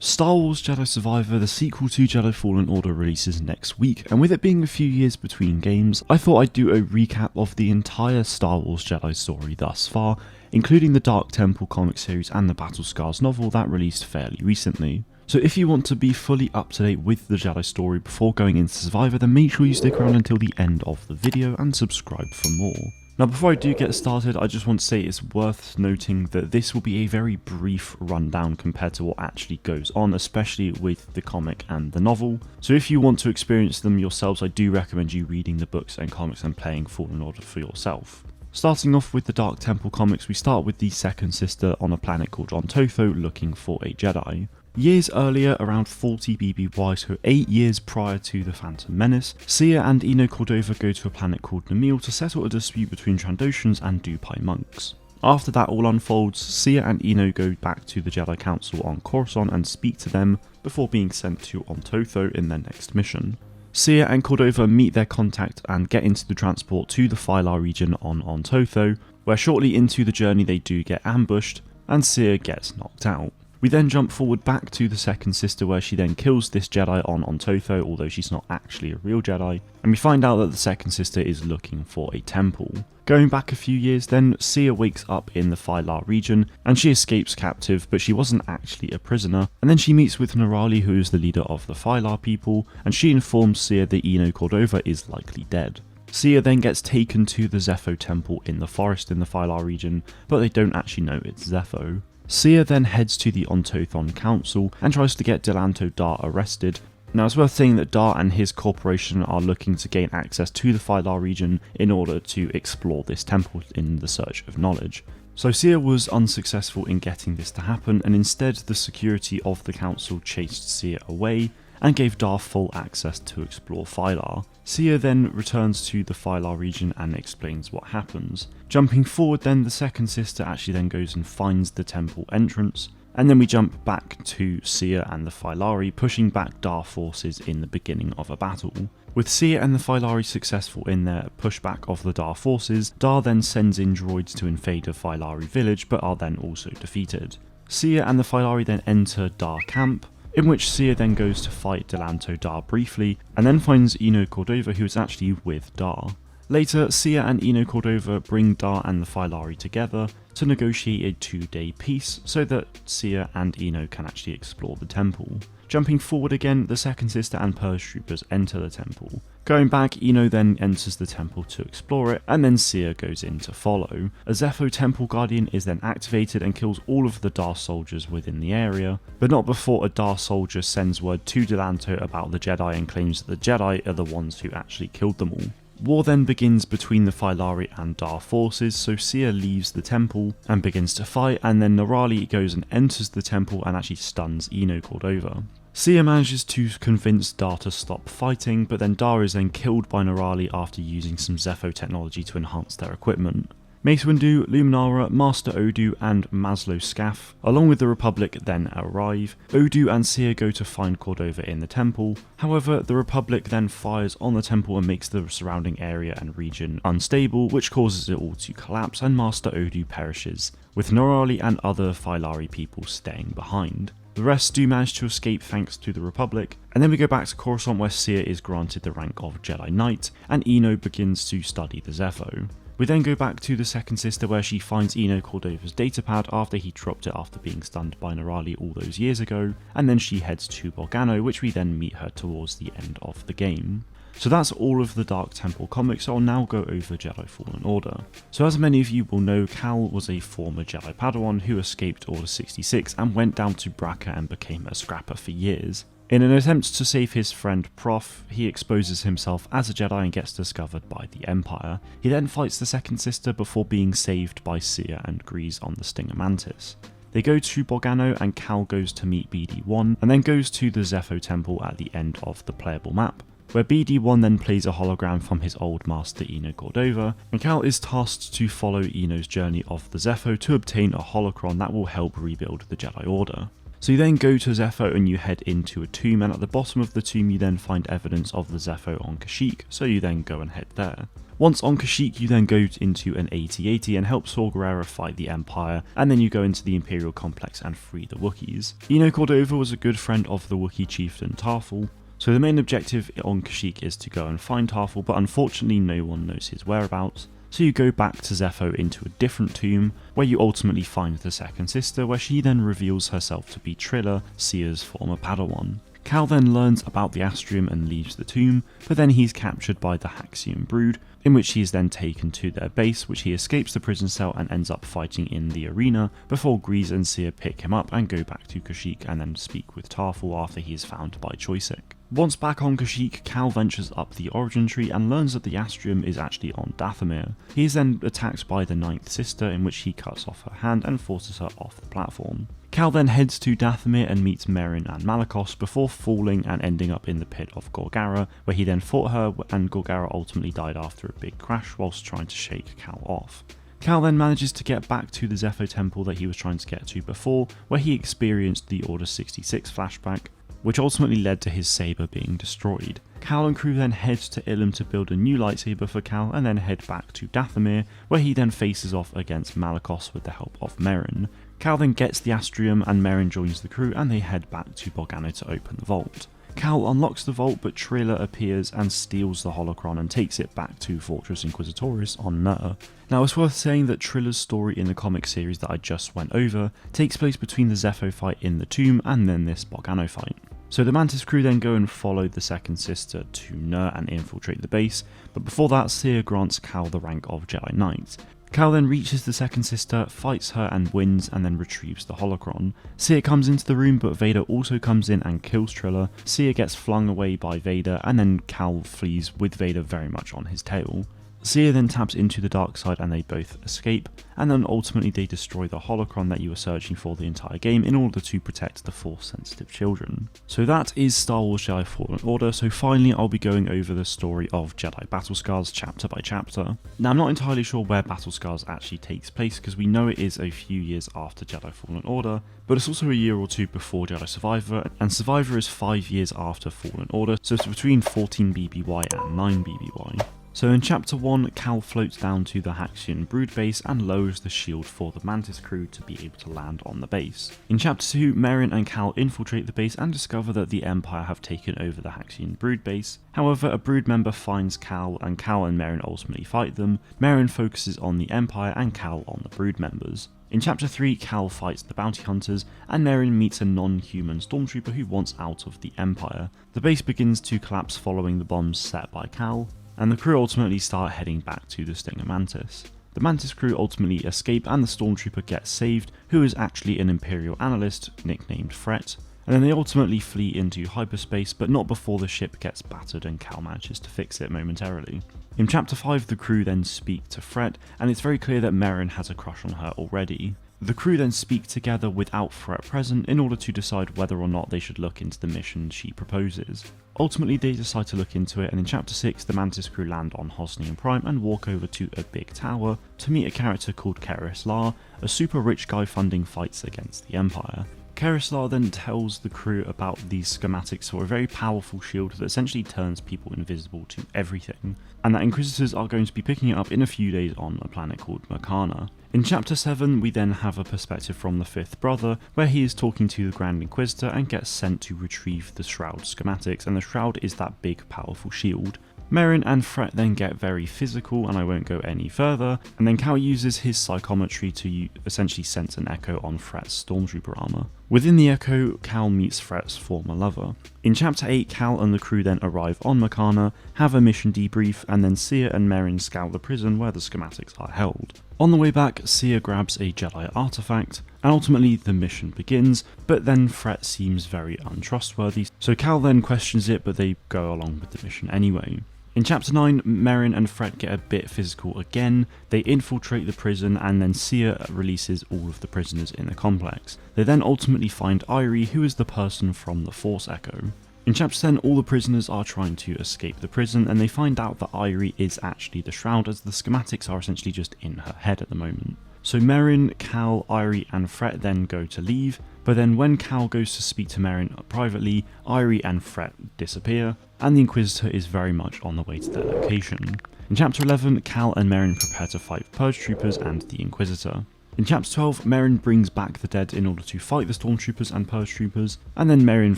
Star Wars Jedi Survivor, the sequel to Jedi Fallen Order, releases next week, and with it being a few years between games, I thought I'd do a recap of the entire Star Wars Jedi story thus far, including the Dark Temple comic series and the Battle Scars novel that released fairly recently. So if you want to be fully up to date with the Jedi story before going into Survivor, then make sure you stick around until the end of the video and subscribe for more. Now before I do get started, I just want to say it's worth noting that this will be a very brief rundown compared to what actually goes on, especially with the comic and the novel. So if you want to experience them yourselves, I do recommend you reading the books and comics and playing Fallen Order for yourself. Starting off with the Dark Temple comics, we start with the second sister on a planet called Ontotho looking for a Jedi. Years earlier, around 40 BBY, so 8 years prior to the Phantom Menace, Sia and Eno Cordova go to a planet called Namil to settle a dispute between Trandoshans and Dupai monks. After that all unfolds, Sia and Eno go back to the Jedi Council on Coruscant and speak to them before being sent to Ontotho in their next mission. Sia and Cordova meet their contact and get into the transport to the Phylar region on Ontotho, where shortly into the journey they do get ambushed and Sia gets knocked out. We then jump forward back to the second sister where she then kills this Jedi on Ontotho, although she's not actually a real Jedi, and we find out that the second sister is looking for a temple. Going back a few years then, Sia wakes up in the Phylar region and she escapes captive, but she wasn't actually a prisoner, and then she meets with Norali, who is the leader of the Phylar people, and she informs Sia that Eno Cordova is likely dead. Sia then gets taken to the Zepho temple in the forest in the Phylar region, but they don't actually know it's Zepho. Sia then heads to the Ontothon Council and tries to get Delanto Dar arrested. Now it's worth saying that Dar and his corporation are looking to gain access to the Phylar region in order to explore this temple in the search of knowledge. So Sia was unsuccessful in getting this to happen, and instead the security of the council chased Sia away and gave Dar full access to explore Phylar. Sia then returns to the Phylar region and explains what happens. Jumping forward then, the second sister actually then goes and finds the temple entrance, and then we jump back to Sia and the Phylari pushing back Dar forces in the beginning of a battle. With Sia and the Phylari successful in their pushback of the Dar forces, Dar then sends in droids to invade a Phylari village but are then also defeated. Sia and the Phylari then enter Dar camp, in which Sia then goes to fight Delanto Dar briefly, and then finds Eno Cordova, who is actually with Dar. Later, Sia and Eno Cordova bring Dar and the Phylari together to negotiate a 2-day peace so that Sia and Eno can actually explore the temple. Jumping forward again, the second sister and Purge troopers enter the temple. Going back, Eno then enters the temple to explore it, and then Sia goes in to follow. A Zepho Temple Guardian is then activated and kills all of the Dar soldiers within the area, but not before a Dar soldier sends word to Delanto about the Jedi and claims that the Jedi are the ones who actually killed them all. War then begins between the Phylari and Dar forces, so Sia leaves the temple and begins to fight, and then Norali goes and enters the temple and actually stuns Eno Cordova. Sia manages to convince Dar to stop fighting, but then Dar is then killed by Norali after using some Zepho technology to enhance their equipment. Mace Windu, Luminara, Master Odu and Maslow Scaff, along with the Republic, then arrive. Odu and Sia go to find Cordova in the temple. However, the Republic then fires on the temple and makes the surrounding area and region unstable, which causes it all to collapse, and Master Odu perishes, with Norali and other Phylari people staying behind. The rest do manage to escape thanks to the Republic, and then we go back to Coruscant where Sia is granted the rank of Jedi Knight, and Eno begins to study the Zepho. We then go back to the second sister where she finds Eno Cordova's datapad after he dropped it after being stunned by Norali all those years ago, and then she heads to Bogano, which we then meet her towards the end of the game. So that's all of the Dark Temple comics, so I'll now go over Jedi Fallen Order. So as many of you will know, Cal was a former Jedi Padawan who escaped Order 66 and went down to Bracca and became a scrapper for years. In an attempt to save his friend Prof, he exposes himself as a Jedi and gets discovered by the Empire. He then fights the second sister before being saved by Sia and Grease on the Stinger Mantis. They go to Bogano and Cal goes to meet BD-1 and then goes to the Zepho Temple at the end of the playable map, where BD-1 then plays a hologram from his old master Eno Cordova, and Cal is tasked to follow Eno's journey of the Zepho to obtain a holocron that will help rebuild the Jedi Order. So you then go to Zepho and you head into a tomb, and at the bottom of the tomb you then find evidence of the Zepho on Kashyyyk, so you then go and head there. Once on Kashyyyk, you then go into an AT-AT and help Saw Gerrera fight the Empire, and then you go into the Imperial Complex and free the Wookiees. Eno Cordova was a good friend of the Wookiee chieftain Tarful, so the main objective on Kashyyyk is to go and find Tarful, but unfortunately no one knows his whereabouts. So you go back to Zepho into a different tomb, where you ultimately find the second sister, where she then reveals herself to be Trilla, Cea's former Padawan. Cal then learns about the Astrium and leaves the tomb, but then he's captured by the Haxion brood, in which he is then taken to their base, which he escapes the prison cell and ends up fighting in the arena, before Grease and Cea pick him up and go back to Kashyyyk and then speak with Tarful after he is found by Choisek. Once back on Kashyyyk, Cal ventures up the origin tree and learns that the Astrium is actually on Dathomir. He is then attacked by the ninth sister, in which he cuts off her hand and forces her off the platform. Cal then heads to Dathomir and meets Merrin and Malicos before falling and ending up in the pit of Gorgara, where he then fought her, and Gorgara ultimately died after a big crash whilst trying to shake Cal off. Cal then manages to get back to the Zepho temple that he was trying to get to before, where he experienced the Order 66 flashback, which ultimately led to his saber being destroyed. Cal and crew then head to Ilum to build a new lightsaber for Cal and then head back to Dathomir, where he then faces off against Malicos with the help of Merrin. Cal then gets the Astrium and Merrin joins the crew and they head back to Bogano to open the vault. Cal unlocks the vault, but Trilla appears and steals the holocron and takes it back to Fortress Inquisitoris on Ner. Now it's worth saying that Trilla's story in the comic series that I just went over takes place between the Zepho fight in the tomb and then this Bogano fight. So the Mantis crew then go and follow the second sister to Ner and infiltrate the base, but before that Cea grants Cal the rank of Jedi Knight. Cal then reaches the second sister, fights her and wins, and then retrieves the holocron. Cea comes into the room, but Vader also comes in and kills Trilla. Cea gets flung away by Vader, and then Cal flees with Vader very much on his tail. Cea then taps into the dark side and they both escape, and then ultimately they destroy the holocron that you were searching for the entire game in order to protect the Force-sensitive children. So that is Star Wars Jedi Fallen Order, so finally I'll be going over the story of Jedi Battle Scars chapter by chapter. Now I'm not entirely sure where Battle Scars actually takes place, because we know it is a few years after Jedi Fallen Order, but it's also a year or two before Jedi Survivor, and Survivor is 5 years after Fallen Order, so it's between 14 BBY and 9 BBY. So in chapter 1, Cal floats down to the Haxion brood base and lowers the shield for the Mantis crew to be able to land on the base. In chapter 2, Merrin and Cal infiltrate the base and discover that the Empire have taken over the Haxion brood base. However, a brood member finds Cal and Merrin ultimately fight them. Merrin focuses on the Empire and Cal on the brood members. In chapter 3, Cal fights the bounty hunters, and Merrin meets a non-human stormtrooper who wants out of the Empire. The base begins to collapse following the bombs set by Cal, and the crew ultimately start heading back to the Stinger Mantis. The Mantis crew ultimately escape and the Stormtrooper gets saved, who is actually an Imperial analyst nicknamed Fret, and then they ultimately flee into hyperspace, but not before the ship gets battered and Cal manages to fix it momentarily. In chapter 5, the crew then speak to Fret, and it's very clear that Merrin has a crush on her already. The crew then speak together without Fret present in order to decide whether or not they should look into the mission she proposes. Ultimately they decide to look into it, and in chapter 6 the Mantis crew land on Hosnian Prime and walk over to a big tower to meet a character called Keris Lar, a super rich guy funding fights against the Empire. Keris Lar then tells the crew about these schematics for a very powerful shield that essentially turns people invisible to everything, and that Inquisitors are going to be picking it up in a few days on a planet called Mercana. In chapter 7 we then have a perspective from the fifth brother, where he is talking to the Grand Inquisitor and gets sent to retrieve the Shroud schematics, and the Shroud is that big powerful shield. Merrin and Fret then get very physical, and I won't go any further, and then Cal uses his psychometry to essentially sense an echo on Fret's Stormtrooper armor. Within the echo, Cal meets Fret's former lover. In chapter 8, Cal and the crew then arrive on Mercana, have a mission debrief, and then Cea and Merrin scout the prison where the schematics are held. On the way back, Cea grabs a Jedi artifact, and ultimately the mission begins, but then Fret seems very untrustworthy, so Cal then questions it, but they go along with the mission anyway. In chapter 9, Merrin and Fret get a bit physical again, they infiltrate the prison, and then Cea releases all of the prisoners in the complex. They then ultimately find Irie, who is the person from the Force Echo. In chapter 10, all the prisoners are trying to escape the prison, and they find out that Irie is actually the Shroud, as the schematics are essentially just in her head at the moment. So Merrin, Cal, Irie and Fret then go to leave, But then when Cal goes to speak to Merrin privately, Irie and Fret disappear, and the Inquisitor is very much on the way to their location. In Chapter 11, Cal and Merrin prepare to fight Purge Troopers and the Inquisitor. In Chapter 12, Merrin brings back the dead in order to fight the Stormtroopers and Purge Troopers, and then Merrin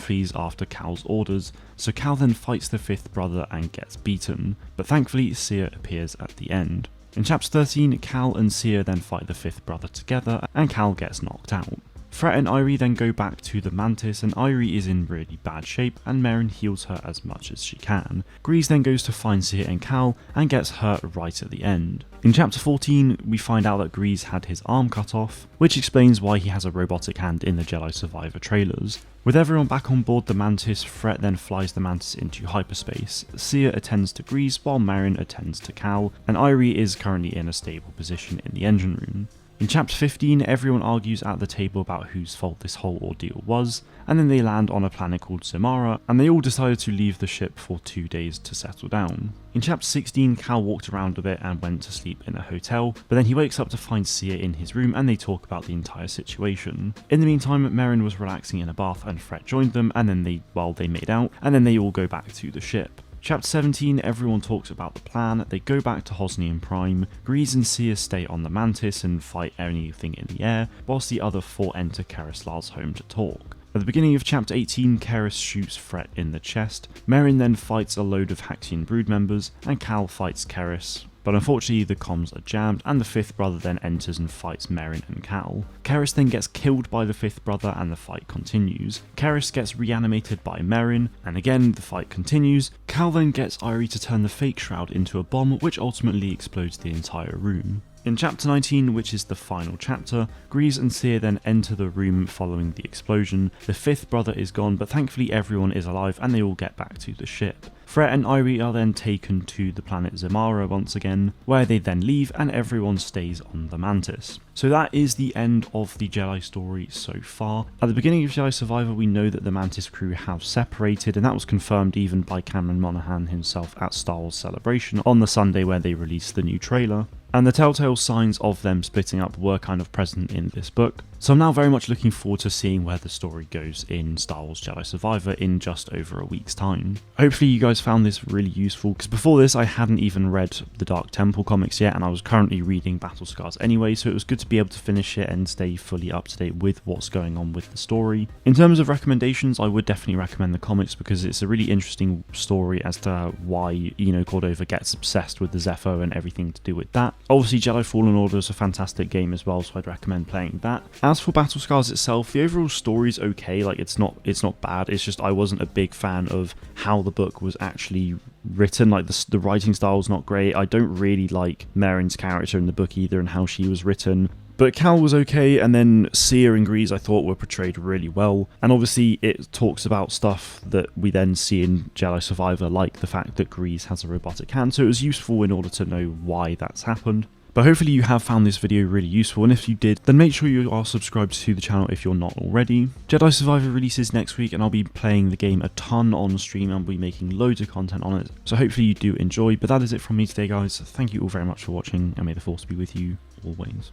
flees after Cal's orders, so Cal then fights the fifth brother and gets beaten, but thankfully Cere appears at the end. In Chapter 13, Cal and Cere then fight the fifth brother together, and Cal gets knocked out. Fret and Irie then go back to the Mantis, and Irie is in really bad shape, and Merrin heals her as much as she can. Grease then goes to find Cere and Cal, and gets hurt right at the end. In Chapter 14, we find out that Grease had his arm cut off, which explains why he has a robotic hand in the Jedi Survivor trailers. With everyone back on board the Mantis, Fret then flies the Mantis into hyperspace. Cere attends to Grease while Merrin attends to Cal, and Irie is currently in a stable position in the engine room. In Chapter 15, everyone argues at the table about whose fault this whole ordeal was, and then they land on a planet called Zemara, and they all decided to leave the ship for 2 days to settle down. In Chapter 16, Cal walked around a bit and went to sleep in a hotel, but then he wakes up to find Cere in his room and they talk about the entire situation. In the meantime, Merrin was relaxing in a bath and Fret joined them, and then they made out, and then they all go back to the ship. Chapter 17, everyone talks about the plan. They go back to Hosnian Prime. Grease and Cere stay on the Mantis and fight anything in the air, whilst the other 4 enter Karis Lar's home to talk. At the beginning of Chapter 18, Karis shoots Fret in the chest. Merrin then fights a load of Haxian brood members, and Cal fights Karis. But unfortunately the comms are jammed, and the fifth brother then enters and fights Merrin and Cal. Karis then gets killed by the fifth brother and the fight continues. Karis gets reanimated by Merrin, and again the fight continues. Cal then gets Irie to turn the fake shroud into a bomb, which ultimately explodes the entire room. In Chapter 19, which is the final chapter, Grease and Cere then enter the room following the explosion. The fifth brother is gone, but thankfully everyone is alive and they all get back to the ship. Fret and Irie are then taken to the planet Zemara once again, where they then leave and everyone stays on the Mantis. So that is the end of the Jedi story so far. At the beginning of Jedi Survivor, we know that the Mantis crew have separated, and that was confirmed even by Cameron Monaghan himself at Star Wars Celebration on the Sunday where they released the new trailer. And the telltale signs of them splitting up were kind of present in this book. So I'm now very much looking forward to seeing where the story goes in Star Wars Jedi Survivor in just over a week's time. Hopefully you guys found this really useful, because before this I hadn't even read the Dark Temple comics yet, and I was currently reading Battle Scars anyway, so it was good to be able to finish it and stay fully up to date with what's going on with the story. In terms of recommendations, I would definitely recommend the comics, because it's a really interesting story as to why, Cordova gets obsessed with the Zepho and everything to do with that. Obviously Jedi Fallen Order is a fantastic game as well, so I'd recommend playing that. As for Battle Scars itself, the overall story's okay, it's not bad, it's just I wasn't a big fan of how the book was actually written, the writing style's not great. I don't really like Merrin's character in the book either and how she was written. But Cal was okay, and then Cere and Grease I thought were portrayed really well, and obviously it talks about stuff that we then see in Jedi Survivor, like the fact that Grease has a robotic hand, so it was useful in order to know why that's happened. But hopefully you have found this video really useful, and if you did, then make sure you are subscribed to the channel if you're not already. Jedi Survivor releases next week, and I'll be playing the game a ton on stream, and I'll be making loads of content on it, so hopefully you do enjoy. But that is it from me today, guys. Thank you all very much for watching, and may the Force be with you always.